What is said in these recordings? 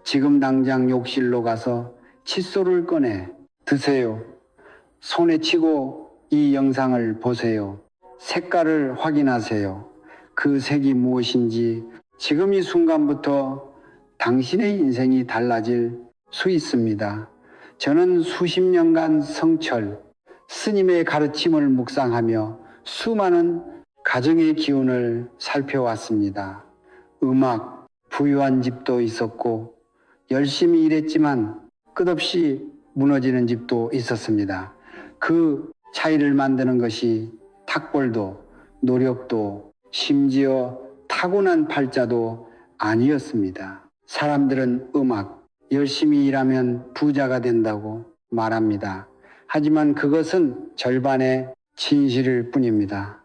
지금 당장 욕실로 가서 칫솔을 꺼내 드세요. 손에 치고 이 영상을 보세요. 색깔을 확인하세요. 그 색이 무엇인지 지금 이 순간부터 당신의 인생이 달라질 수 있습니다. 저는 수십 년간 성철, 스님의 가르침을 묵상하며 수많은 가정의 기운을 살펴왔습니다. 음악, 부유한 집도 있었고 열심히 일했지만 끝없이 무너지는 집도 있었습니다. 그 차이를 만드는 것이 탁월도, 노력도, 심지어 타고난 팔자도 아니었습니다. 사람들은 음악, 열심히 일하면 부자가 된다고 말합니다. 하지만 그것은 절반의 진실일 뿐입니다.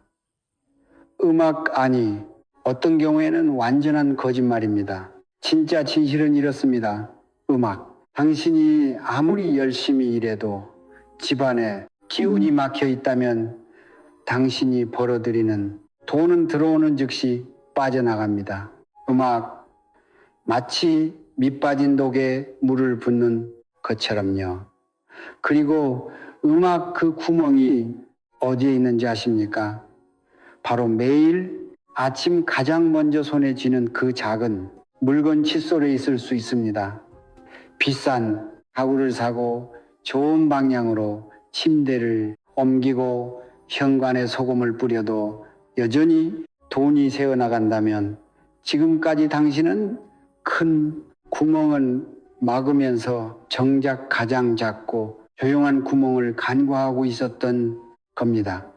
음악 아니, 어떤 경우에는 완전한 거짓말입니다. 진짜 진실은 이렇습니다. 음악, 당신이 아무리 열심히 일해도 집안에 기운이 막혀 있다면 당신이 벌어들이는 돈은 들어오는 즉시 빠져나갑니다. 음악, 마치 밑 빠진 독에 물을 붓는 것처럼요. 그리고 음악 그 구멍이 어디에 있는지 아십니까? 바로 매일 아침 가장 먼저 손에 쥐는 그 작은 묽은 칫솔에 있을 수 있습니다. 비싼 가구를 사고 좋은 방향으로 침대를 옮기고 현관에 소금을 뿌려도 여전히 돈이 새어나간다면 지금까지 당신은 큰 구멍을 막으면서 정작 가장 작고 조용한 구멍을 간과하고 있었던 겁니다.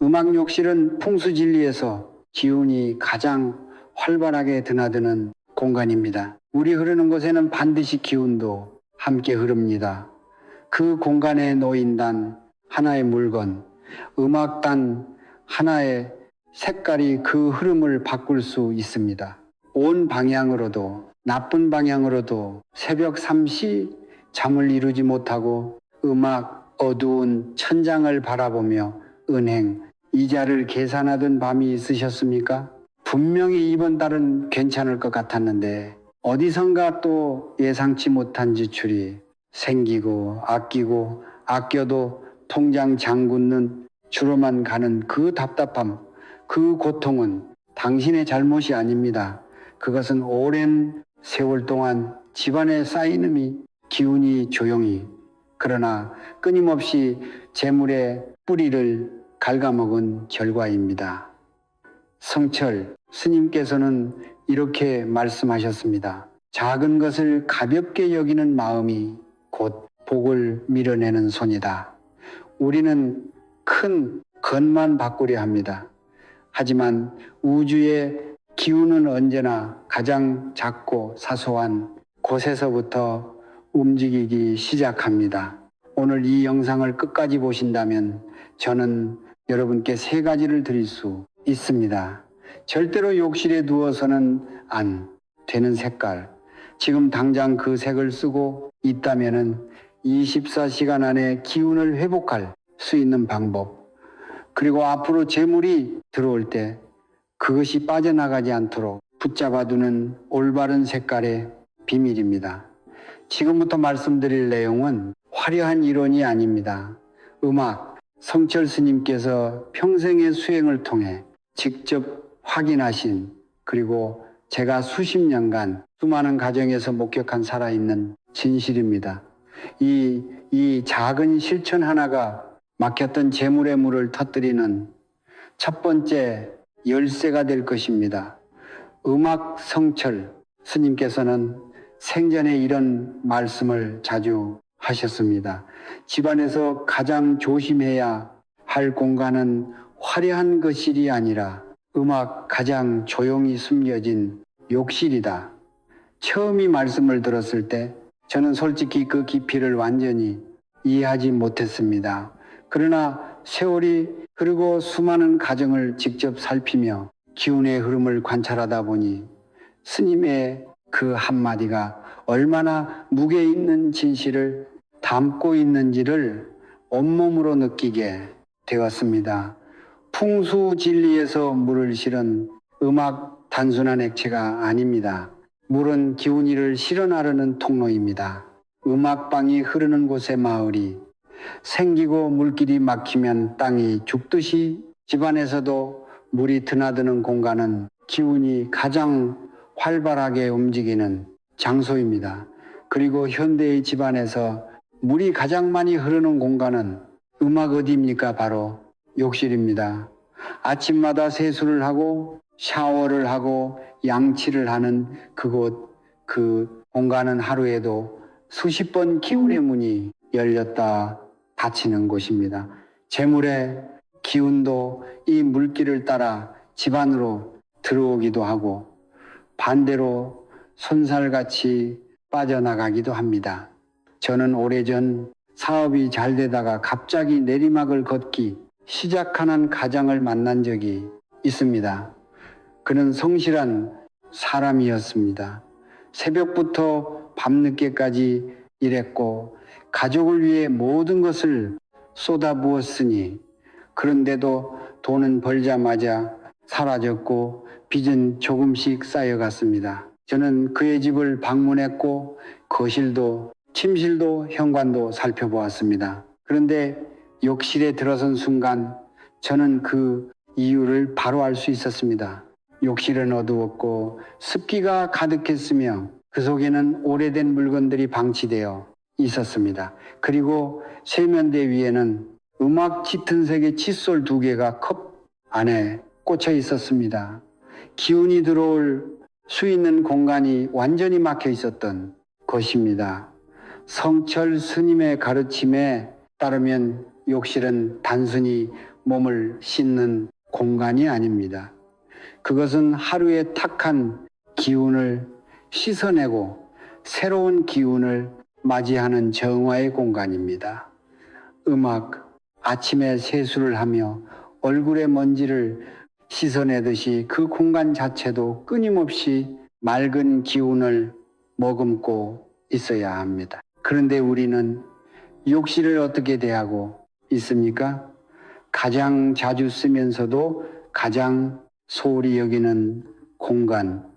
음악 욕실은 풍수진리에서 기운이 가장 활발하게 드나드는 공간입니다. 물이 흐르는 곳에는 반드시 기운도 함께 흐릅니다. 그 공간에 놓인단 하나의 물건, 음악단 하나의 색깔이 그 흐름을 바꿀 수 있습니다. 온 방향으로도 나쁜 방향으로도 새벽 3시 잠을 이루지 못하고 음악 어두운 천장을 바라보며 은행, 이자를 계산하던 밤이 있으셨습니까? 분명히 이번 달은 괜찮을 것 같았는데 어디선가 또 예상치 못한 지출이 생기고 아껴도 통장 장굳는 주로만 가는 그 답답함, 그 고통은 당신의 잘못이 아닙니다. 그것은 오랜 세월 동안 집안에 쌓이는 기운이 조용히 그러나 끊임없이 재물의 뿌리를 갉아먹은 결과입니다. 성철 스님께서는 이렇게 말씀하셨습니다. 작은 것을 가볍게 여기는 마음이 곧 복을 밀어내는 손이다. 우리는 큰 것만 바꾸려 합니다. 하지만 우주의 기운은 언제나 가장 작고 사소한 곳에서부터 움직이기 시작합니다. 오늘 이 영상을 끝까지 보신다면 저는 여러분께 3가지를 드릴 수 있습니다. 절대로 욕실에 누워서는 안 되는 색깔, 지금 당장 그 색을 쓰고 있다면 24시간 안에 기운을 회복할 수 있는 방법, 그리고 앞으로 재물이 들어올 때 그것이 빠져나가지 않도록 붙잡아두는 올바른 색깔의 비밀입니다. 지금부터 말씀드릴 내용은 화려한 이론이 아닙니다. 음악, 성철 스님께서 평생의 수행을 통해 직접 확인하신, 그리고 제가 수십 년간 수많은 가정에서 목격한 살아있는 진실입니다. 이 작은 실천 하나가 막혔던 재물의 물을 터뜨리는 첫 번째 열쇠가 될 것입니다. 음악 성철 스님께서는 생전에 이런 말씀을 자주 하셨습니다. 집안에서 가장 조심해야 할 공간은 화려한 거실이 아니라 음악 가장 조용히 숨겨진 욕실이다. 처음 이 말씀을 들었을 때 저는 솔직히 그 깊이를 완전히 이해하지 못했습니다. 그러나 세월이 흐르고 수많은 가정을 직접 살피며 기운의 흐름을 관찰하다 보니 스님의 그 한마디가 얼마나 무게 있는 진실을 담고 있는지를 온몸으로 느끼게 되었습니다. 풍수 진리에서 물을 실은 음악 단순한 액체가 아닙니다. 물은 기운이를 실어나르는 통로입니다. 음악방이 흐르는 곳의 마을이 생기고 물길이 막히면 땅이 죽듯이 집안에서도 물이 드나드는 공간은 기운이 가장 활발하게 움직이는 장소입니다. 그리고 현대의 집안에서 물이 가장 많이 흐르는 공간은 음악 어디입니까? 바로 욕실입니다. 아침마다 세수를 하고 샤워를 하고 양치를 하는 그곳, 그 공간은 하루에도 수십 번 기운의 문이 열렸다 닫히는 곳입니다. 재물의 기운도 이 물길을 따라 집 안으로 들어오기도 하고 반대로 손살같이 빠져나가기도 합니다. 저는 오래전 사업이 잘 되다가 갑자기 내리막을 걷기 시작하는 가장을 만난 적이 있습니다. 그는 성실한 사람이었습니다. 새벽부터 밤늦게까지 일했고 가족을 위해 모든 것을 쏟아부었으니 그런데도 돈은 벌자마자 사라졌고 빚은 조금씩 쌓여갔습니다. 저는 그의 집을 방문했고 거실도 침실도 현관도 살펴보았습니다. 그런데 욕실에 들어선 순간 저는 그 이유를 바로 알 수 있었습니다. 욕실은 어두웠고 습기가 가득했으며 그 속에는 오래된 물건들이 방치되어 있었습니다. 그리고 세면대 위에는 음악 짙은 색의 칫솔 2개가 컵 안에 꽂혀 있었습니다. 기운이 들어올 수 있는 공간이 완전히 막혀 있었던 것입니다. 성철 스님의 가르침에 따르면 욕실은 단순히 몸을 씻는 공간이 아닙니다. 그것은 하루의 탁한 기운을 씻어내고 새로운 기운을 맞이하는 정화의 공간입니다. 음악, 아침에 세수를 하며 얼굴의 먼지를 씻어내듯이 그 공간 자체도 끊임없이 맑은 기운을 머금고 있어야 합니다. 그런데 우리는 욕실을 어떻게 대하고 있습니까? 가장 자주 쓰면서도 가장 소홀히 여기는 공간.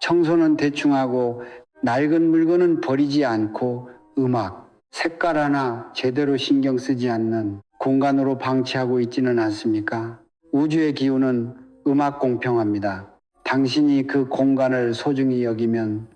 청소는 대충 하고 낡은 물건은 버리지 않고 음악, 색깔 하나 제대로 신경 쓰지 않는 공간으로 방치하고 있지는 않습니까? 우주의 기운은 음악 공평합니다. 당신이 그 공간을 소중히 여기면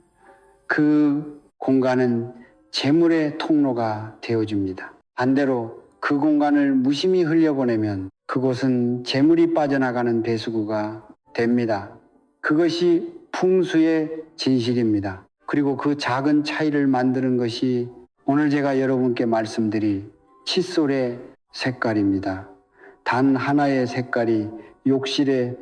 그 공간은 재물의 통로가 되어줍니다. 반대로 그 공간을 무심히 흘려보내면 그곳은 재물이 빠져나가는 배수구가 됩니다. 그것이 풍수의 진실입니다. 그리고 그 작은 차이를 만드는 것이 오늘 제가 여러분께 말씀드릴 칫솔의 색깔입니다. 단 하나의 색깔이 욕실의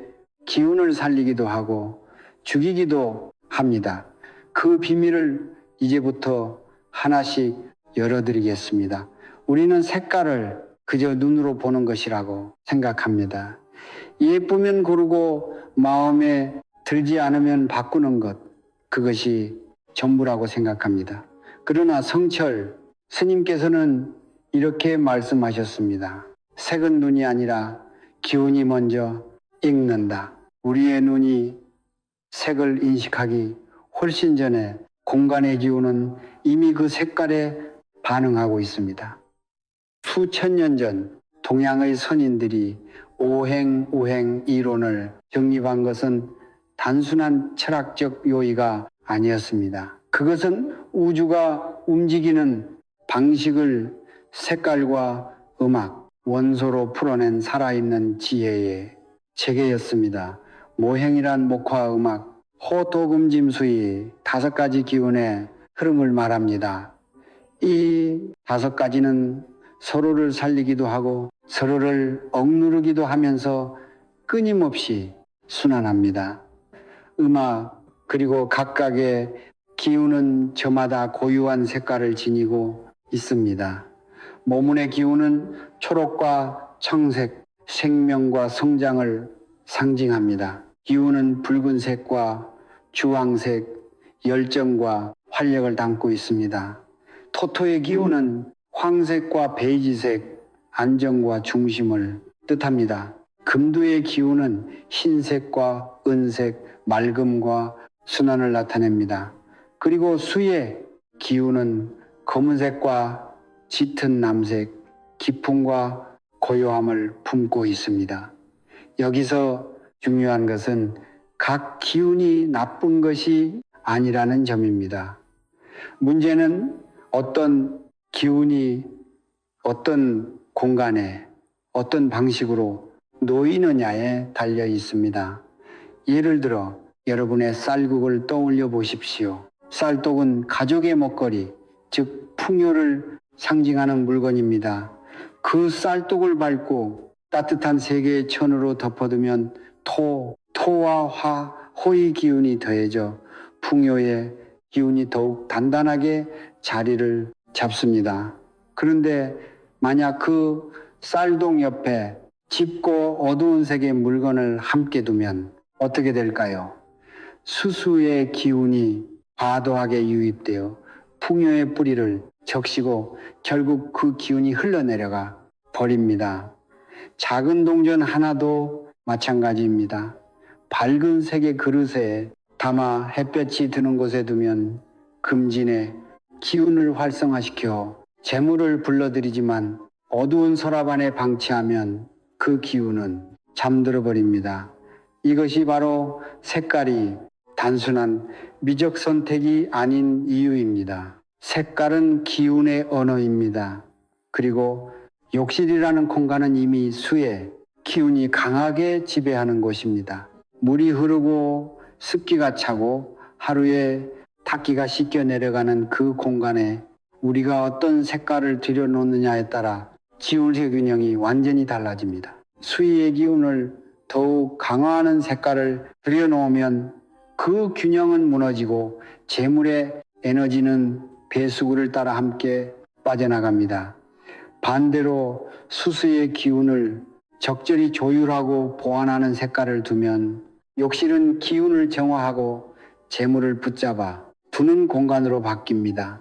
기운을 살리기도 하고 죽이기도 합니다. 그 비밀을 이제부터 하나씩 열어드리겠습니다. 우리는 색깔을 그저 눈으로 보는 것이라고 생각합니다. 예쁘면 고르고 마음에 들지 않으면 바꾸는 것, 그것이 전부라고 생각합니다. 그러나 성철 스님께서는 이렇게 말씀하셨습니다. 색은 눈이 아니라 기운이 먼저 읽는다. 우리의 눈이 색을 인식하기 훨씬 전에 공간의 기운은 이미 그 색깔에 반응하고 있습니다. 수천 년 전 동양의 선인들이 오행우행 이론을 정립한 것은 단순한 철학적 요의가 아니었습니다. 그것은 우주가 움직이는 방식을 색깔과 음악, 원소로 풀어낸 살아있는 지혜의 체계였습니다. 모행이란 목화 음악, 호토금짐수의 5가지 기운의 흐름을 말합니다. 이 5가지는 서로를 살리기도 하고 서로를 억누르기도 하면서 끊임없이 순환합니다. 음악 그리고 각각의 기운은 저마다 고유한 색깔을 지니고 있습니다. 모문의 기운은 초록과 청색, 생명과 성장을 상징합니다. 기운은 붉은색과 주황색, 열정과 활력을 담고 있습니다. 토토의 기운은 황색과 베이지색, 안정과 중심을 뜻합니다. 금두의 기운은 흰색과 은색, 맑음과 순환을 나타냅니다. 그리고 수의 기운은 검은색과 짙은 남색, 기품과 고요함을 품고 있습니다. 여기서 중요한 것은 각 기운이 나쁜 것이 아니라는 점입니다. 문제는 어떤 기운이 어떤 공간에 어떤 방식으로 놓이느냐에 달려 있습니다. 예를 들어 여러분의 쌀국을 떠올려 보십시오. 쌀독은 가족의 먹거리, 즉 풍요를 상징하는 물건입니다. 그 쌀독을 밟고 따뜻한 세계의 천으로 덮어두면 토와 화, 호의 기운이 더해져 풍요의 기운이 더욱 단단하게 자리를 잡습니다. 그런데 만약 그 쌀독 옆에 짙고 어두운 색의 물건을 함께 두면 어떻게 될까요? 수수의 기운이 과도하게 유입되어 풍요의 뿌리를 적시고 결국 그 기운이 흘러내려가 버립니다. 작은 동전 하나도 마찬가지입니다. 밝은 색의 그릇에 담아 햇볕이 드는 곳에 두면 금진의 기운을 활성화시켜 재물을 불러들이지만 어두운 서랍 안에 방치하면 그 기운은 잠들어 버립니다. 이것이 바로 색깔이 단순한 미적 선택이 아닌 이유입니다. 색깔은 기운의 언어입니다. 그리고 욕실이라는 공간은 이미 수의 기운이 강하게 지배하는 곳입니다. 물이 흐르고 습기가 차고 하루에 탁기가 씻겨 내려가는 그 공간에 우리가 어떤 색깔을 들여놓느냐에 따라 지울의 균형이 완전히 달라집니다. 수의 기운을 더욱 강화하는 색깔을 들여놓으면 그 균형은 무너지고 재물의 에너지는 배수구를 따라 함께 빠져나갑니다. 반대로 수수의 기운을 적절히 조율하고 보완하는 색깔을 두면 욕실은 기운을 정화하고 재물을 붙잡아 두는 공간으로 바뀝니다.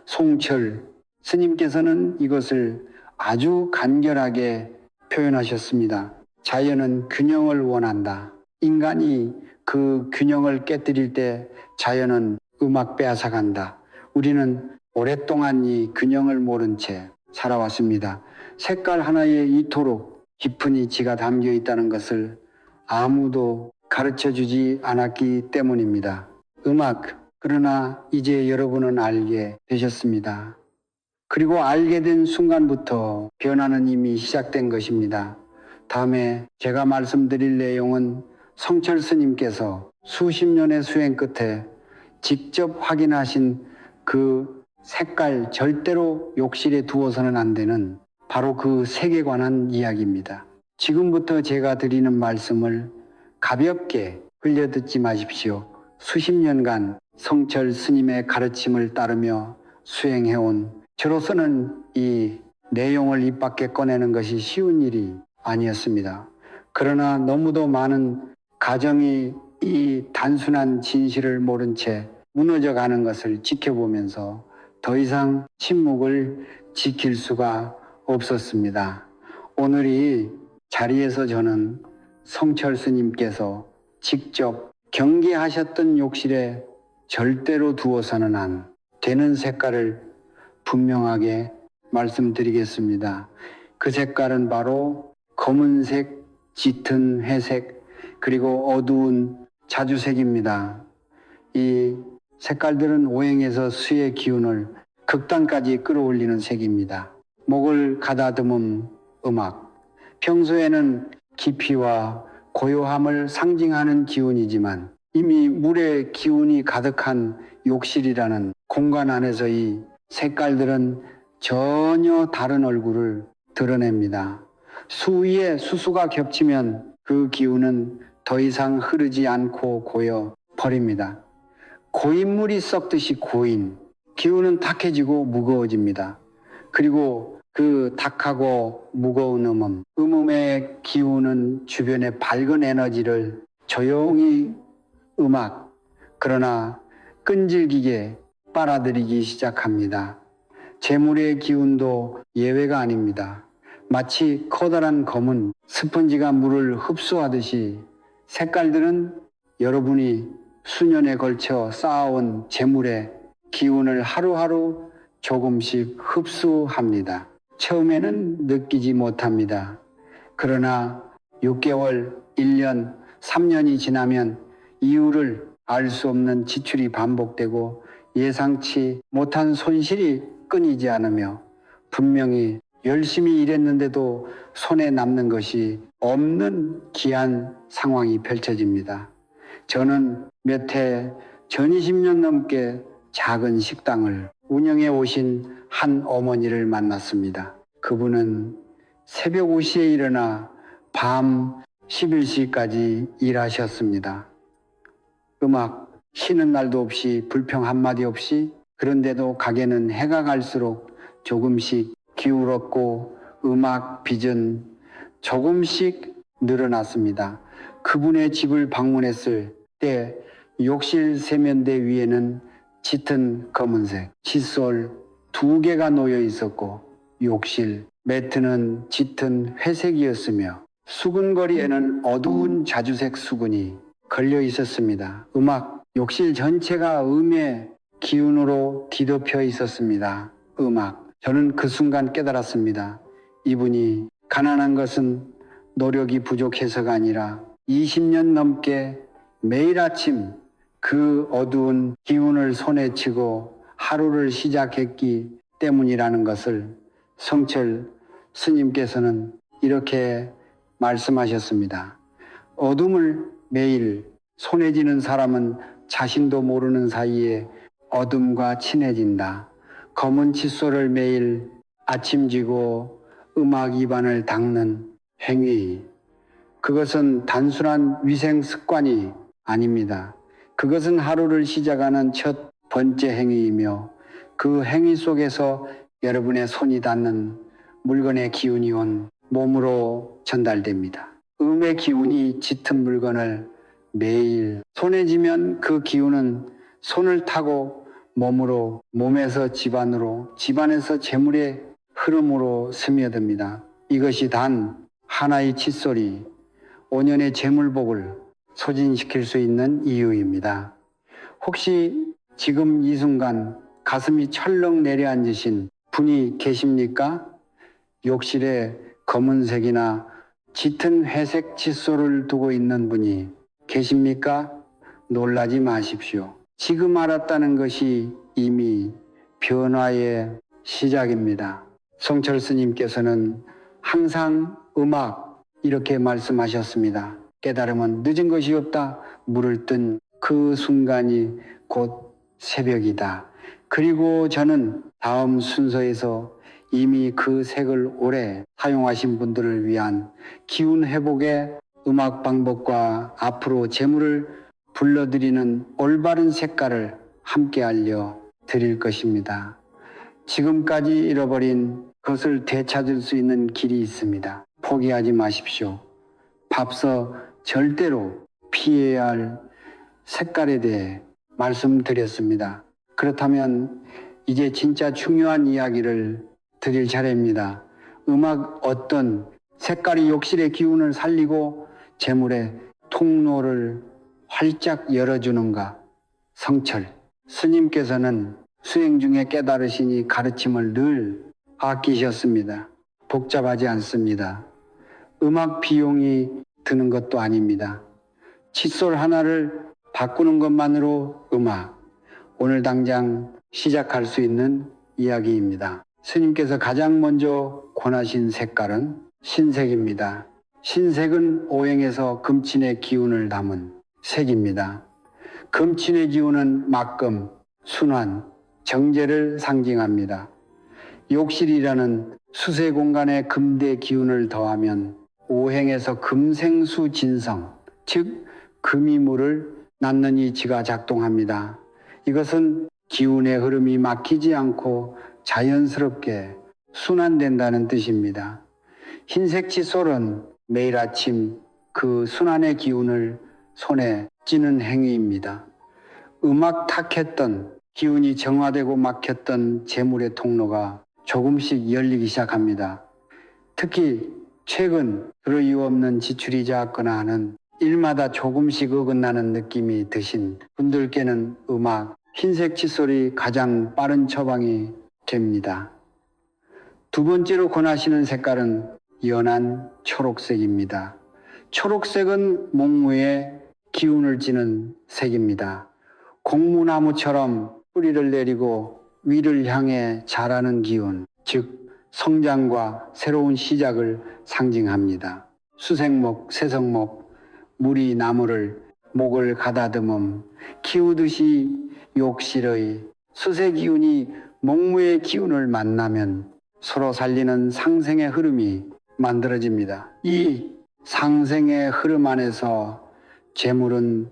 송철 스님께서는 이것을 아주 간결하게 표현하셨습니다. 자연은 균형을 원한다. 인간이 그 균형을 깨뜨릴 때 자연은 음악 빼앗아간다. 우리는 오랫동안 이 균형을 모른 채 살아왔습니다. 색깔 하나에 이토록 깊은 이치가 담겨 있다는 것을 아무도 가르쳐 주지 않았기 때문입니다. 그러나 이제 여러분은 알게 되셨습니다. 그리고 알게 된 순간부터 변화는 이미 시작된 것입니다. 다음에 제가 말씀드릴 내용은 성철 스님께서 수십 년의 수행 끝에 직접 확인하신 그 색깔 절대로 욕실에 두어서는 안 되는 바로 그 색에 관한 이야기입니다. 지금부터 제가 드리는 말씀을 가볍게 흘려듣지 마십시오. 수십 년간 성철 스님의 가르침을 따르며 수행해온 저로서는 이 내용을 입 밖에 꺼내는 것이 쉬운 일이 아니었습니다. 그러나 너무도 많은 가정이 이 단순한 진실을 모른 채 무너져가는 것을 지켜보면서 더 이상 침묵을 지킬 수가 없었습니다. 오늘 이 자리에서 저는 성철 스님께서 직접 경계하셨던 욕실에 절대로 두어서는 안 되는 색깔을 분명하게 말씀드리겠습니다. 그 색깔은 바로 검은색, 짙은 회색, 그리고 어두운 자주색입니다. 이 색깔들은 오행에서 수의 기운을 극단까지 끌어올리는 색입니다. 목을 가다듬은 음악, 평소에는 깊이와 고요함을 상징하는 기운이지만 이미 물의 기운이 가득한 욕실이라는 공간 안에서 이 색깔들은 전혀 다른 얼굴을 드러냅니다. 수 위에 수수가 겹치면 그 기운은 더 이상 흐르지 않고 고여 버립니다. 고인물이 썩듯이 고인, 기운은 탁해지고 무거워집니다. 그리고 그 탁하고 무거운 음음의 기운은 주변의 밝은 에너지를 조용히 그러나 끈질기게 빨아들이기 시작합니다. 재물의 기운도 예외가 아닙니다. 마치 커다란 검은 스펀지가 물을 흡수하듯이 색깔들은 여러분이 수년에 걸쳐 쌓아온 재물의 기운을 하루하루 조금씩 흡수합니다. 처음에는 느끼지 못합니다. 그러나 6개월, 1년, 3년이 지나면 이유를 알 수 없는 지출이 반복되고 예상치 못한 손실이 끊이지 않으며 분명히 열심히 일했는데도 손에 남는 것이 없는 기한 상황이 펼쳐집니다. 저는 몇 해 전 20년 넘게 작은 식당을 운영해 오신 한 어머니를 만났습니다. 그분은 새벽 5시에 일어나 밤 11시까지 일하셨습니다. 음악 쉬는 날도 없이 불평 한마디 없이, 그런데도 가게는 해가 갈수록 조금씩 기울었고 음악 빚은 조금씩 늘어났습니다. 그분의 집을 방문했을 때 욕실 세면대 위에는 짙은 검은색 칫솔 2개가 놓여 있었고 욕실 매트는 짙은 회색이었으며 수근거리에는 어두운 자주색 수건이 걸려 있었습니다. 욕실 전체가 음의 기운으로 뒤덮여 있었습니다. 저는 그 순간 깨달았습니다. 이분이 가난한 것은 노력이 부족해서가 아니라 20년 넘게 매일 아침 그 어두운 기운을 손에 쥐고 하루를 시작했기 때문이라는 것을 성철 스님께서는 이렇게 말씀하셨습니다. 어둠을 매일 손에 쥐는 사람은 자신도 모르는 사이에 어둠과 친해진다. 검은 칫솔을 매일 아침 쥐고 음악 입안을 닦는 행위, 그것은 단순한 위생 습관이 아닙니다. 그것은 하루를 시작하는 첫 번째 행위이며 그 행위 속에서 여러분의 손이 닿는 물건의 기운이 온 몸으로 전달됩니다. 음의 기운이 짙은 물건을 매일 손에 쥐면 그 기운은 손을 타고 몸으로, 몸에서 집안으로, 집안에서 재물의 흐름으로 스며듭니다. 이것이 단 하나의 칫솔이 5년의 재물복을 소진시킬 수 있는 이유입니다. 혹시 지금 이 순간 가슴이 철렁 내려앉으신 분이 계십니까? 욕실에 검은색이나 짙은 회색 칫솔을 두고 있는 분이 계십니까? 놀라지 마십시오. 지금 알았다는 것이 이미 변화의 시작입니다. 성철 스님께서는 항상 음악 이렇게 말씀하셨습니다. 깨달음은 늦은 것이 없다. 물을 뜬 그 순간이 곧 새벽이다. 그리고 저는 다음 순서에서 이미 그 색을 오래 사용하신 분들을 위한 기운 회복의 음악 방법과 앞으로 재물을 불러들이는 올바른 색깔을 함께 알려드릴 것입니다. 지금까지 잃어버린 것을 되찾을 수 있는 길이 있습니다. 포기하지 마십시오. 밥서 절대로 피해야 할 색깔에 대해 말씀드렸습니다. 그렇다면 이제 진짜 중요한 이야기를 드릴 차례입니다. 음악 어떤 색깔이 욕실의 기운을 살리고 재물의 통로를 활짝 열어주는가? 성철 스님께서는 수행 중에 깨달으시니 가르침을 늘 아끼셨습니다. 복잡하지 않습니다. 음악 비용이 드는 것도 아닙니다. 칫솔 하나를 바꾸는 것만으로 오늘 당장 시작할 수 있는 이야기입니다. 스님께서 가장 먼저 권하신 색깔은 신색입니다. 신색은 오행에서 금친의 기운을 담은 색입니다. 금친의 기운은 막금, 순환, 정제를 상징합니다. 욕실이라는 수세 공간에 금대 기운을 더하면 오행에서 금생수 진성, 즉 금이 물을 낳는 이치가 작동합니다. 이것은 기운의 흐름이 막히지 않고 자연스럽게 순환된다는 뜻입니다. 흰색 칫솔은 매일 아침 그 순환의 기운을 손에 쥐는 행위입니다. 탁했던 기운이 정화되고 막혔던 재물의 통로가 조금씩 열리기 시작합니다. 특히 최근 들어 이유 없는 지출이 잦거나 하는 일마다 조금씩 어긋나는 느낌이 드신 분들께는 음악 흰색 칫솔이 가장 빠른 처방이 됩니다. 두 번째로 권하시는 색깔은 연한 초록색입니다. 초록색은 목무에 기운을 지는 색입니다. 공무나무처럼 뿌리를 내리고 위를 향해 자라는 기운, 즉 성장과 새로운 시작을 상징합니다. 수색목, 새석목, 물이 나무를 목을 가다듬음 키우듯이 욕실의 수세 기운이 목무의 기운을 만나면 서로 살리는 상생의 흐름이 만들어집니다. 이 상생의 흐름 안에서 재물은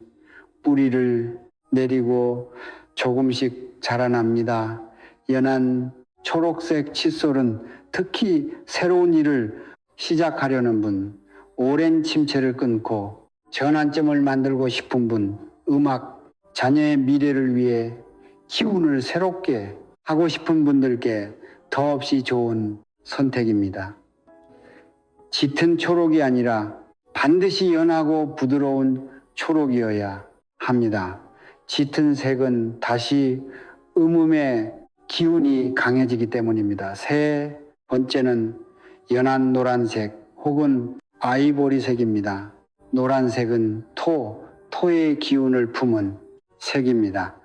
뿌리를 내리고 조금씩 자라납니다. 연한 초록색 칫솔은 특히 새로운 일을 시작하려는 분, 오랜 침체를 끊고 전환점을 만들고 싶은 분, 음악, 자녀의 미래를 위해 기운을 새롭게 하고 싶은 분들께 더없이 좋은 선택입니다. 짙은 초록이 아니라 반드시 연하고 부드러운 초록이어야 합니다. 짙은 색은 다시 음음의 기운이 강해지기 때문입니다. 세 번째는 연한 노란색 혹은 아이보리색입니다. 노란색은 토의 기운을 품은 색입니다.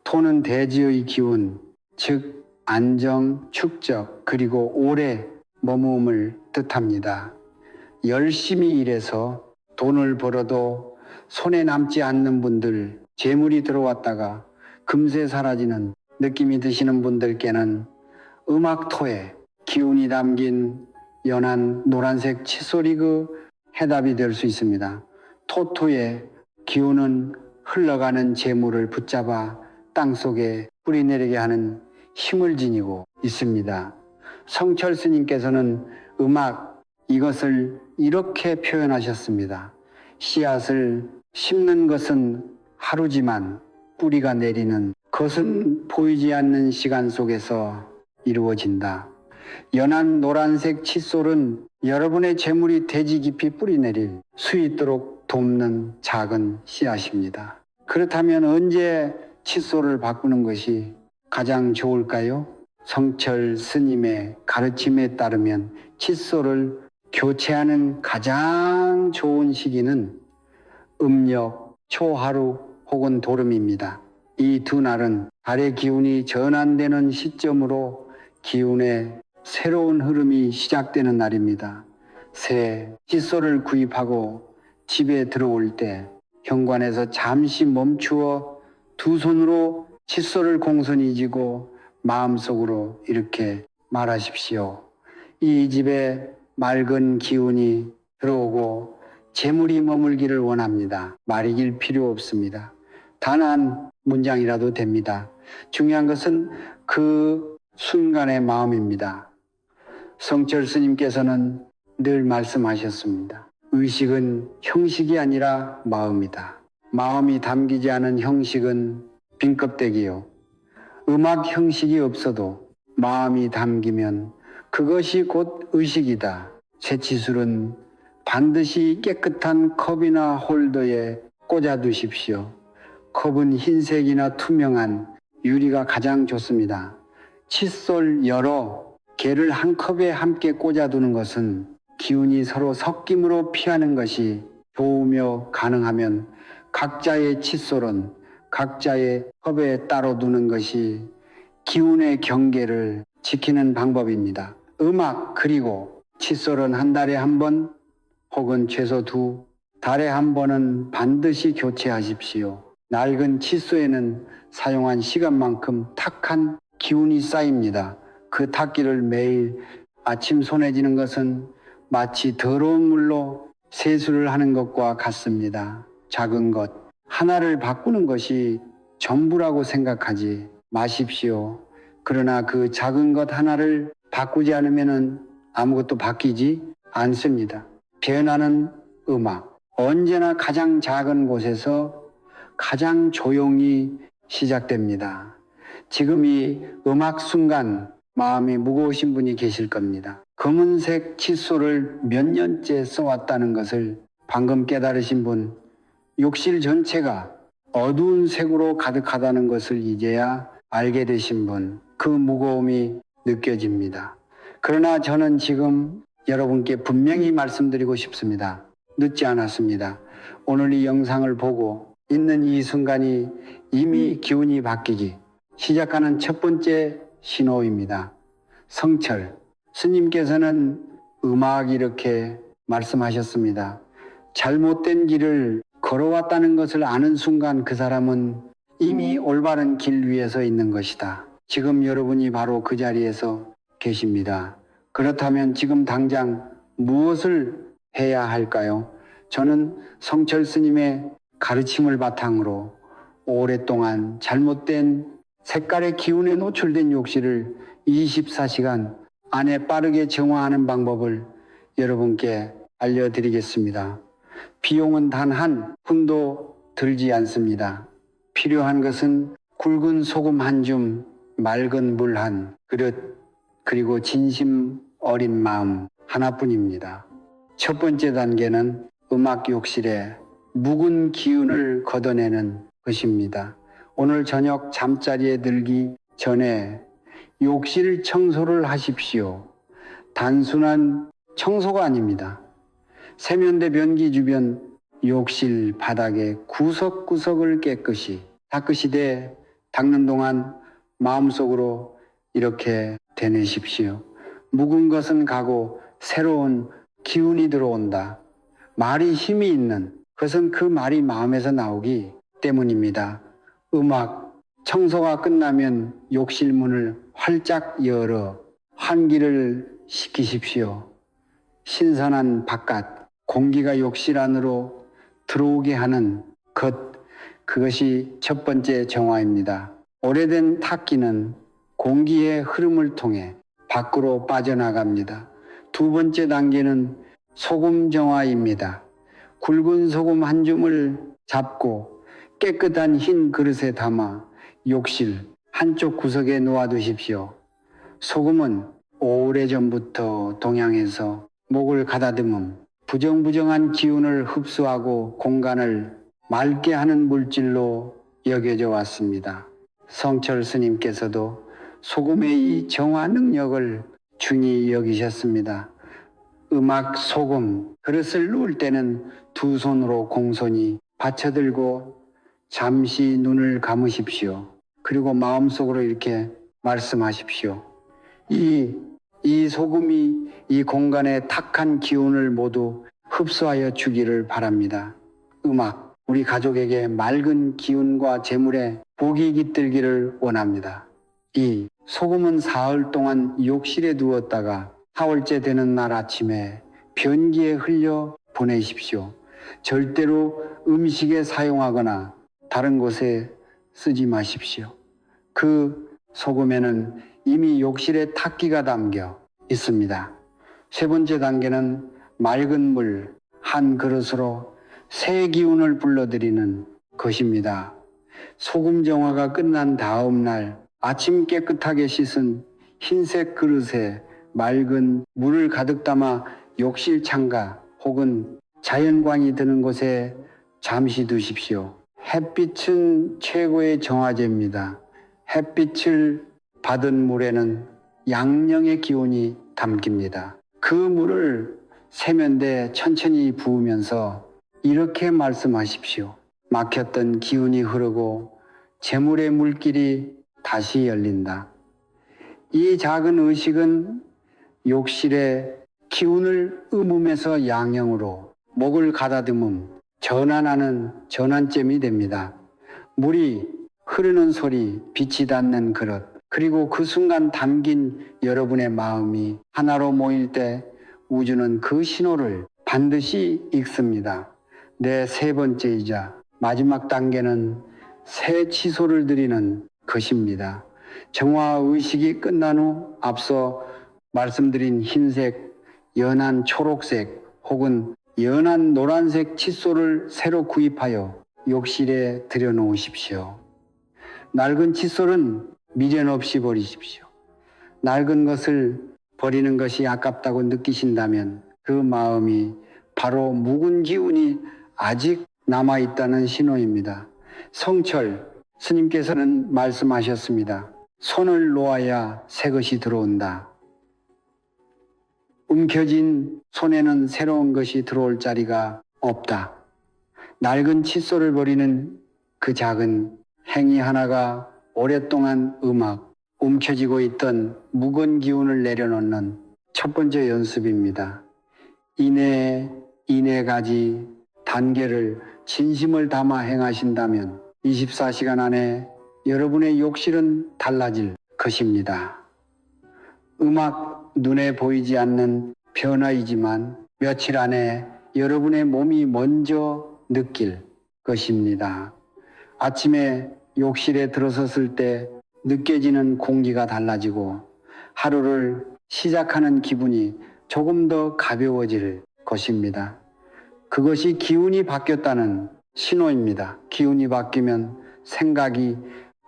토는 대지의 기운, 즉 안정, 축적, 그리고 오래 머무음을 뜻합니다. 열심히 일해서 돈을 벌어도 손에 남지 않는 분들, 재물이 들어왔다가 금세 사라지는 느낌이 드시는 분들께는 음악토에 기운이 담긴 연한 노란색 칫솔이 그 해답이 될 수 있습니다. 토토의 기운은 흘러가는 재물을 붙잡아 땅속에 뿌리내리게 하는 힘을 지니고 있습니다. 성철 스님께서는 음악 이것을 이렇게 표현하셨습니다. 씨앗을 심는 것은 하루지만 뿌리가 내리는 것은 보이지 않는 시간 속에서 이루어진다. 연한 노란색 칫솔은 여러분의 재물이 대지 깊이 뿌리내릴 수 있도록 돕는 작은 씨앗입니다. 그렇다면 언제 칫솔을 바꾸는 것이 가장 좋을까요? 성철 스님의 가르침에 따르면 칫솔을 교체하는 가장 좋은 시기는 음력, 초하루 혹은 도름입니다. 이 두 날은 달의 기운이 전환되는 시점으로 기운의 새로운 흐름이 시작되는 날입니다. 새 칫솔을 구입하고 집에 들어올 때 현관에서 잠시 멈추어 두 손으로 칫솔을 공손히 쥐고 마음속으로 이렇게 말하십시오. 이 집에 맑은 기운이 들어오고 재물이 머물기를 원합니다. 말이길 필요 없습니다. 단 한 문장이라도 됩니다. 중요한 것은 그 순간의 마음입니다. 성철 스님께서는 늘 말씀하셨습니다. 의식은 형식이 아니라 마음이다. 마음이 담기지 않은 형식은 빈껍데기요. 음악 형식이 없어도 마음이 담기면 그것이 곧 의식이다. 새치술은 반드시 깨끗한 컵이나 홀더에 꽂아 두십시오. 컵은 흰색이나 투명한 유리가 가장 좋습니다. 칫솔 여러 개를 한 컵에 함께 꽂아두는 것은 기운이 서로 섞임으로 피하는 것이 좋으며 가능하면 각자의 칫솔은 각자의 컵에 따로 두는 것이 기운의 경계를 지키는 방법입니다. 음악 그리고 칫솔은 한 달에 한 번 혹은 최소 두 달에 한 번은 반드시 교체하십시오. 낡은 칫솔에는 사용한 시간만큼 탁한 기운이 쌓입니다. 그 탁기를 매일 아침 손에 쥐는 것은 마치 더러운 물로 세수를 하는 것과 같습니다. 작은 것 하나를 바꾸는 것이 전부라고 생각하지 마십시오. 그러나 그 작은 것 하나를 바꾸지 않으면 아무것도 바뀌지 않습니다. 변화는 음악. 언제나 가장 작은 곳에서 가장 조용히 시작됩니다. 지금 이 음악 순간 마음이 무거우신 분이 계실 겁니다. 검은색 칫솔을 몇 년째 써왔다는 것을 방금 깨달으신 분, 욕실 전체가 어두운 색으로 가득하다는 것을 이제야 알게 되신 분, 그 무거움이 느껴집니다. 그러나 저는 지금 여러분께 분명히 말씀드리고 싶습니다. 늦지 않았습니다. 오늘 이 영상을 보고 있는 이 순간이 이미 기운이 바뀌기 시작하는 첫 번째 신호입니다. 성철, 스님께서는 음악 이렇게 말씀하셨습니다. 잘못된 길을 걸어왔다는 것을 아는 순간 그 사람은 이미 올바른 길 위에 서 있는 것이다. 지금 여러분이 바로 그 자리에서 계십니다. 그렇다면 지금 당장 무엇을 해야 할까요? 저는 성철 스님의 가르침을 바탕으로 오랫동안 잘못된 색깔의 기운에 노출된 욕실을 24시간 안에 빠르게 정화하는 방법을 여러분께 알려드리겠습니다. 비용은 단 한 푼도 들지 않습니다. 필요한 것은 굵은 소금 한 줌, 맑은 물 한 그릇, 그리고 진심 어린 마음 하나뿐입니다. 첫 번째 단계는 음악 욕실에 묵은 기운을 걷어내는 것입니다. 오늘 저녁 잠자리에 들기 전에 욕실 청소를 하십시오. 단순한 청소가 아닙니다. 세면대 변기 주변 욕실 바닥에 구석구석을 깨끗이 닦으시되 닦는 동안 마음속으로 이렇게 되내십시오. 묵은 것은 가고 새로운 기운이 들어온다. 말이 힘이 있는 것은 그 말이 마음에서 나오기 때문입니다. 음악 청소가 끝나면 욕실 문을 활짝 열어 환기를 시키십시오. 신선한 바깥 공기가 욕실 안으로 들어오게 하는 것, 그것이 첫 번째 정화입니다. 오래된 탁기는 공기의 흐름을 통해 밖으로 빠져나갑니다. 두 번째 단계는 소금 정화입니다. 굵은 소금 한 줌을 잡고 깨끗한 흰 그릇에 담아 욕실 한쪽 구석에 놓아두십시오. 소금은 오래전부터 동양에서 목을 가다듬음, 부정부정한 기운을 흡수하고 공간을 맑게 하는 물질로 여겨져 왔습니다. 성철 스님께서도 소금의 이 정화 능력을 중히 여기셨습니다. 음악 소금 그릇을 놓을 때는 두 손으로 공손히 받쳐들고 잠시 눈을 감으십시오. 그리고 마음속으로 이렇게 말씀하십시오. 이 소금이 이 공간의 탁한 기운을 모두 흡수하여 주기를 바랍니다. 음악, 우리 가족에게 맑은 기운과 재물의 복이 깃들기를 원합니다. 이 소금은 사흘 동안 욕실에 두었다가 4월째 되는 날 아침에 변기에 흘려 보내십시오. 절대로 음식에 사용하거나 다른 곳에 쓰지 마십시오. 그 소금에는 이미 욕실에 탁기가 담겨 있습니다. 세 번째 단계는 맑은 물 한 그릇으로 새 기운을 불러들이는 것입니다. 소금 정화가 끝난 다음 날 아침 깨끗하게 씻은 흰색 그릇에 맑은 물을 가득 담아 욕실 창가 혹은 자연광이 드는 곳에 잠시 두십시오. 햇빛은 최고의 정화제입니다. 햇빛을 받은 물에는 양령의 기운이 담깁니다. 그 물을 세면대에 천천히 부으면서 이렇게 말씀하십시오. 막혔던 기운이 흐르고 재물의 물길이 다시 열린다. 이 작은 의식은 욕실의 기운을 음음에서 양형으로 목을 가다듬음, 전환하는 전환점이 됩니다. 물이 흐르는 소리, 빛이 닿는 그릇, 그리고 그 순간 담긴 여러분의 마음이 하나로 모일 때 우주는 그 신호를 반드시 읽습니다. 내 세 번째이자 마지막 단계는 새 치소를 드리는 것입니다. 정화 의식이 끝난 후 앞서 말씀드린 흰색, 연한 초록색 혹은 연한 노란색 칫솔을 새로 구입하여 욕실에 들여놓으십시오. 낡은 칫솔은 미련 없이 버리십시오. 낡은 것을 버리는 것이 아깝다고 느끼신다면 그 마음이 바로 묵은 기운이 아직 남아있다는 신호입니다. 성철 스님께서는 말씀하셨습니다. 손을 놓아야 새 것이 들어온다. 움켜진 손에는 새로운 것이 들어올 자리가 없다. 낡은 칫솔을 버리는 그 작은 행위 하나가 오랫동안 움켜쥐고 있던 묵은 기운을 내려놓는 첫 번째 연습입니다. 이내가지 단계를 진심을 담아 행하신다면 24시간 안에 여러분의 욕실은 달라질 것입니다. 음악 눈에 보이지 않는 변화이지만 며칠 안에 여러분의 몸이 먼저 느낄 것입니다. 아침에 욕실에 들어섰을 때 느껴지는 공기가 달라지고 하루를 시작하는 기분이 조금 더 가벼워질 것입니다. 그것이 기운이 바뀌었다는 신호입니다. 기운이 바뀌면 생각이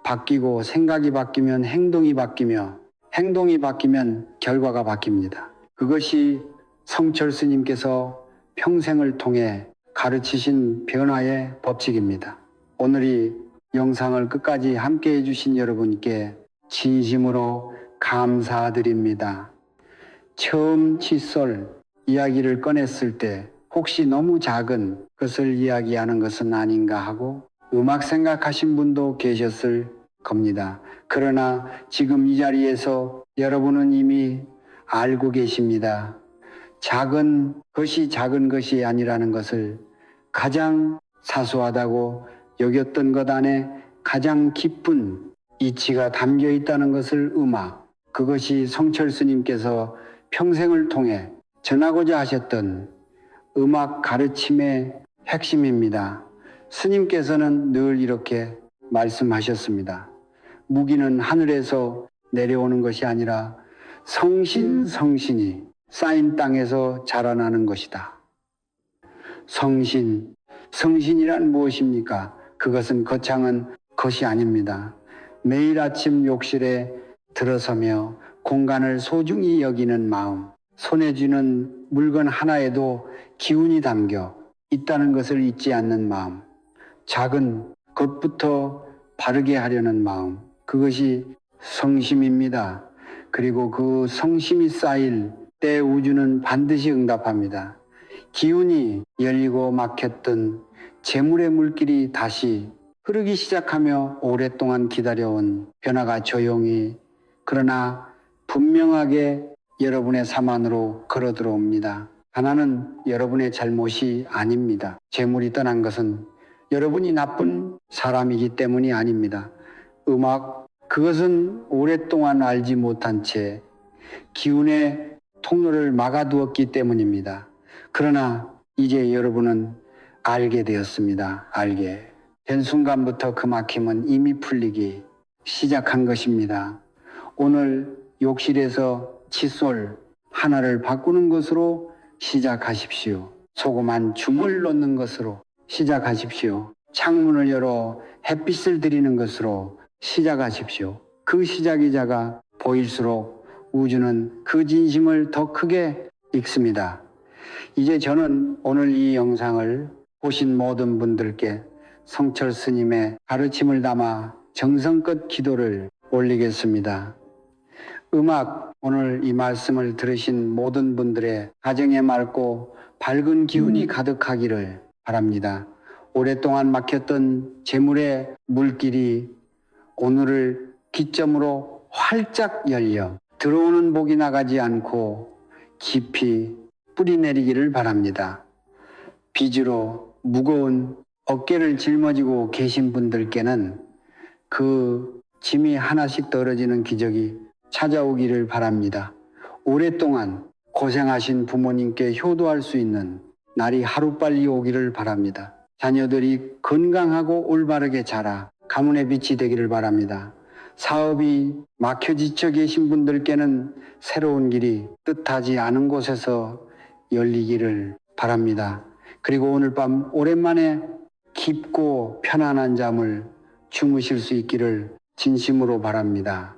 바뀌고 생각이 바뀌면 행동이 바뀌며 행동이 바뀌면 결과가 바뀝니다. 그것이 성철 스님께서 평생을 통해 가르치신 변화의 법칙입니다. 오늘 이 영상을 끝까지 함께 해주신 여러분께 진심으로 감사드립니다. 처음 칫솔 이야기를 꺼냈을 때 혹시 너무 작은 것을 이야기하는 것은 아닌가 하고 음악 생각하신 분도 계셨을 겁니다. 그러나 지금 이 자리에서 여러분은 이미 알고 계십니다. 작은 것이 아니라는 것을 가장 사소하다고 여겼던 것 안에 가장 깊은 이치가 담겨 있다는 것을 그것이 성철 스님께서 평생을 통해 전하고자 하셨던 음악 가르침의 핵심입니다. 스님께서는 늘 이렇게 말씀하셨습니다. 무기는 하늘에서 내려오는 것이 아니라 성신이 쌓인 땅에서 자라나는 것이다. 성신이란 무엇입니까? 그것은 거창한 것이 아닙니다. 매일 아침 욕실에 들어서며 공간을 소중히 여기는 마음, 손에 쥐는 물건 하나에도 기운이 담겨 있다는 것을 잊지 않는 마음, 작은 것부터 바르게 하려는 마음, 그것이 성심입니다. 그리고 그 성심이 쌓일 때 우주는 반드시 응답합니다. 기운이 열리고 막혔던 재물의 물길이 다시 흐르기 시작하며 오랫동안 기다려온 변화가 조용히 그러나 분명하게 여러분의 삶 안으로 걸어 들어옵니다. 가난은 여러분의 잘못이 아닙니다. 재물이 떠난 것은 여러분이 나쁜 사람이기 때문이 아닙니다. 그것은 오랫동안 알지 못한 채 기운의 통로를 막아두었기 때문입니다. 그러나 이제 여러분은 알게 되었습니다. 알게 된 순간부터 그 막힘은 이미 풀리기 시작한 것입니다. 오늘 욕실에서 칫솔 하나를 바꾸는 것으로 시작하십시오. 조그만 줌을 놓는 것으로 시작하십시오. 창문을 열어 햇빛을 들이는 것으로 시작하십시오. 그 시작이자가 보일수록 우주는 그 진심을 더 크게 읽습니다. 이제 저는 오늘 이 영상을 보신 모든 분들께 성철 스님의 가르침을 담아 정성껏 기도를 올리겠습니다. 오늘 이 말씀을 들으신 모든 분들의 가정에 맑고 밝은 기운이 가득하기를 바랍니다. 오랫동안 막혔던 재물의 물길이 오늘을 기점으로 활짝 열려 들어오는 복이 나가지 않고 깊이 뿌리내리기를 바랍니다. 빚으로 무거운 어깨를 짊어지고 계신 분들께는 그 짐이 하나씩 떨어지는 기적이 찾아오기를 바랍니다. 오랫동안 고생하신 부모님께 효도할 수 있는 날이 하루빨리 오기를 바랍니다. 자녀들이 건강하고 올바르게 자라 가문의 빛이 되기를 바랍니다. 사업이 막혀 지쳐 계신 분들께는 새로운 길이 뜻하지 않은 곳에서 열리기를 바랍니다. 그리고 오늘 밤 오랜만에 깊고 편안한 잠을 주무실 수 있기를 진심으로 바랍니다.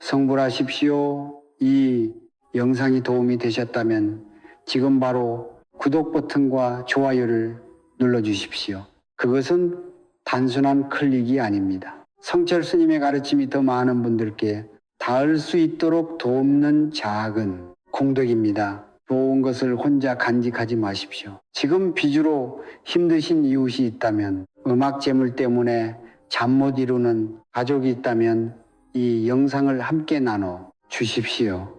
성불하십시오. 이 영상이 도움이 되셨다면 지금 바로 구독 버튼과 좋아요를 눌러주십시오. 그것은 단순한 클릭이 아닙니다. 성철 스님의 가르침이 더 많은 분들께 닿을 수 있도록 돕는 작은 공덕입니다. 좋은 것을 혼자 간직하지 마십시오. 지금 비주로 힘드신 이웃이 있다면, 음악 재물 때문에 잠 못 이루는 가족이 있다면 이 영상을 함께 나눠 주십시오.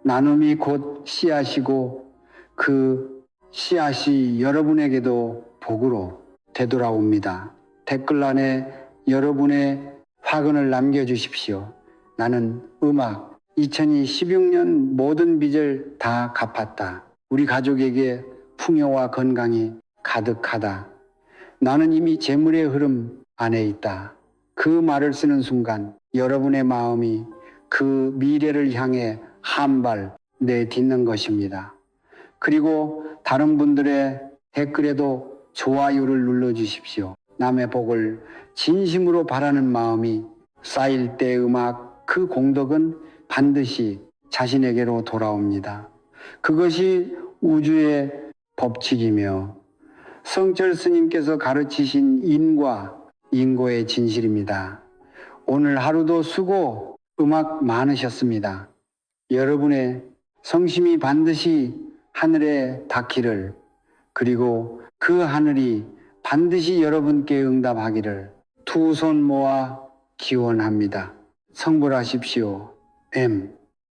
나눔이 곧 씨앗이고 그 씨앗이 여러분에게도 복으로 되돌아옵니다. 댓글란에 여러분의 화근을 남겨주십시오. 나는 음악 2016년 모든 빚을 다 갚았다. 우리 가족에게 풍요와 건강이 가득하다. 나는 이미 재물의 흐름 안에 있다. 그 말을 쓰는 순간 여러분의 마음이 그 미래를 향해 한 발 내딛는 것입니다. 그리고 다른 분들의 댓글에도 좋아요를 눌러주십시오. 남의 복을 진심으로 바라는 마음이 쌓일 때 음악 그 공덕은 반드시 자신에게로 돌아옵니다. 그것이 우주의 법칙이며 성철 스님께서 가르치신 인과 인고의 진실입니다. 오늘 하루도 수고 음악 많으셨습니다. 여러분의 성심이 반드시 하늘에 닿기를, 그리고 그 하늘이 반드시 여러분께 응답하기를 두 손 모아 기원합니다. 성불하십시오. M